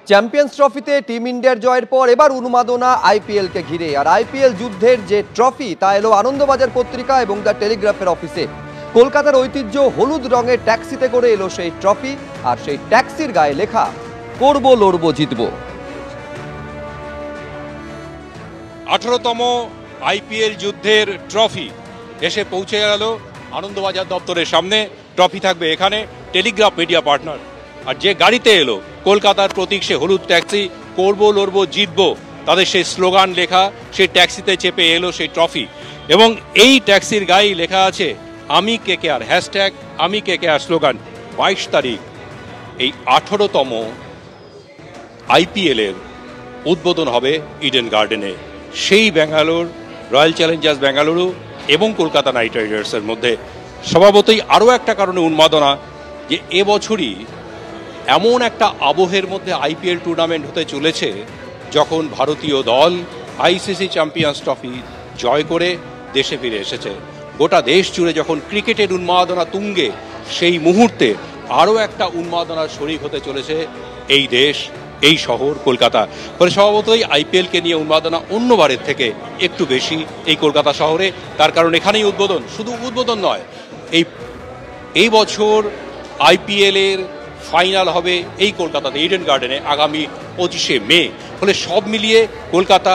Champions ট্রফিতে team ইন্ডিয়ার জয়ের পর এবার উন্মাদনা আইপিএলকে ঘিরে। আর আইপিএল যুদ্ধের যে ট্রফি তা এলো আনন্দবাজার পত্রিকা এবং দ্য টেলিগ্রাফের অফিসে। কলকাতার ঐতিহ্য হলুদ রঙের ট্যাক্সিতে করে এলো সেই ট্রফি, আর সেই ট্যাক্সির গায়ে লেখা করবো লড়বো জিতবো। 18তম আইপিএল যুদ্ধের ট্রফি এসে পৌঁছে গেল আনন্দবাজার দপ্তরের সামনে। ট্রফি থাকবে এখানে, টেলিগ্রাফ মিডিয়া পার্টনার। আর যে গাড়িতে এলো কলকাতার প্রতীক সে হলুদ ট্যাক্সি, করবো লড়বো জিতবো, তাদের সেই স্লোগান লেখা সেই ট্যাক্সিতে চেপে এলো সেই ট্রফি। এবং এই ট্যাক্সির গায়ে লেখা আছে আমি কেকেআর, হ্যাশট্যাগ আমি কেকেআর স্লোগান। 22 তারিখ এই 18তম আইপিএলের উদ্বোধন হবে ইডেন গার্ডেনে। সেই ব্যাঙ্গালোর, রয়্যাল চ্যালেঞ্জার্স ব্যাঙ্গালুরু এবং কলকাতা নাইট রাইডার্সের মধ্যে স্বভাবতই আরও একটা কারণে উন্মাদনা, যে এবছরই এমন একটা আবহের মধ্যে আইপিএল টুর্নামেন্ট হতে চলেছে যখন ভারতীয় দল আইসিসি চ্যাম্পিয়ন্স ট্রফি জয় করে দেশে ফিরে এসেছে। গোটা দেশ জুড়ে যখন ক্রিকেটের উন্মাদনা তুঙ্গে, সেই মুহূর্তে আরও একটা উন্মাদনার শরিক হতে চলেছে এই দেশ, এই শহর কলকাতা। ফলে স্বভাবতই আইপিএলকে নিয়ে উন্মাদনা অন্যবারের থেকে একটু বেশি এই কলকাতা শহরে। তার কারণ এখানেই উদ্বোধন, শুধু উদ্বোধন নয়, এই বছর আইপিএলের ফাইনাল হবে এই কলকাতাতে ইডেন গার্ডেনে আগামী 25শে মে। ফলে সব মিলিয়ে Kolkata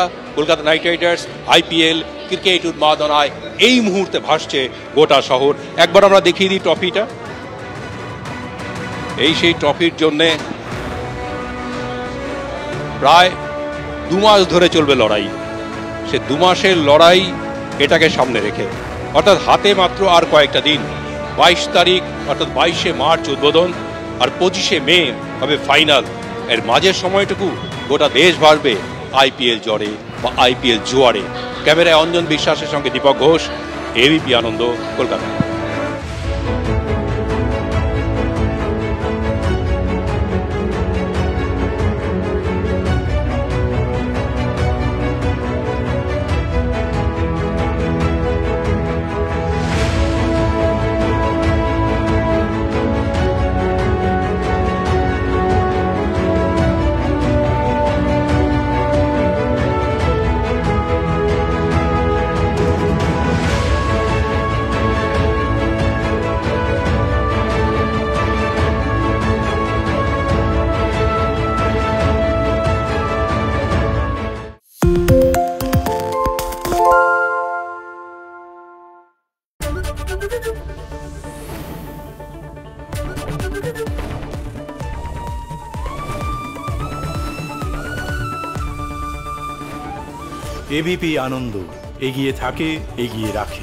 Knight Riders, IPL, cricket উন্মাদনায় এই মুহূর্তে ভাসছে গোটা শহর। একবার আমরা দেখিয়ে দিই ট্রফিটা। এই সেই ট্রফির জন্যে প্রায় 2 মাস ধরে চলবে লড়াই। সে 2 মাসের লড়াই এটাকে সামনে রেখে, অর্থাৎ হাতে মাত্র আর কয়েকটা দিন। 22 তারিখ অর্থাৎ 22শে মার্চ উদ্বোধন, আর 25শে মে হবে ফাইনাল। এর মাঝের সময়টুকু গোটা দেশ ভাসবে আইপিএল জ্বরে বা আইপিএল জোয়ারে। ক্যামেরায় অঞ্জন বিশ্বাসের সঙ্গে দীপক ঘোষ, এবিপি আনন্দ, কলকাতা। এবিপি আনন্দ, এগিয়ে থাকে, এগিয়ে রাখে।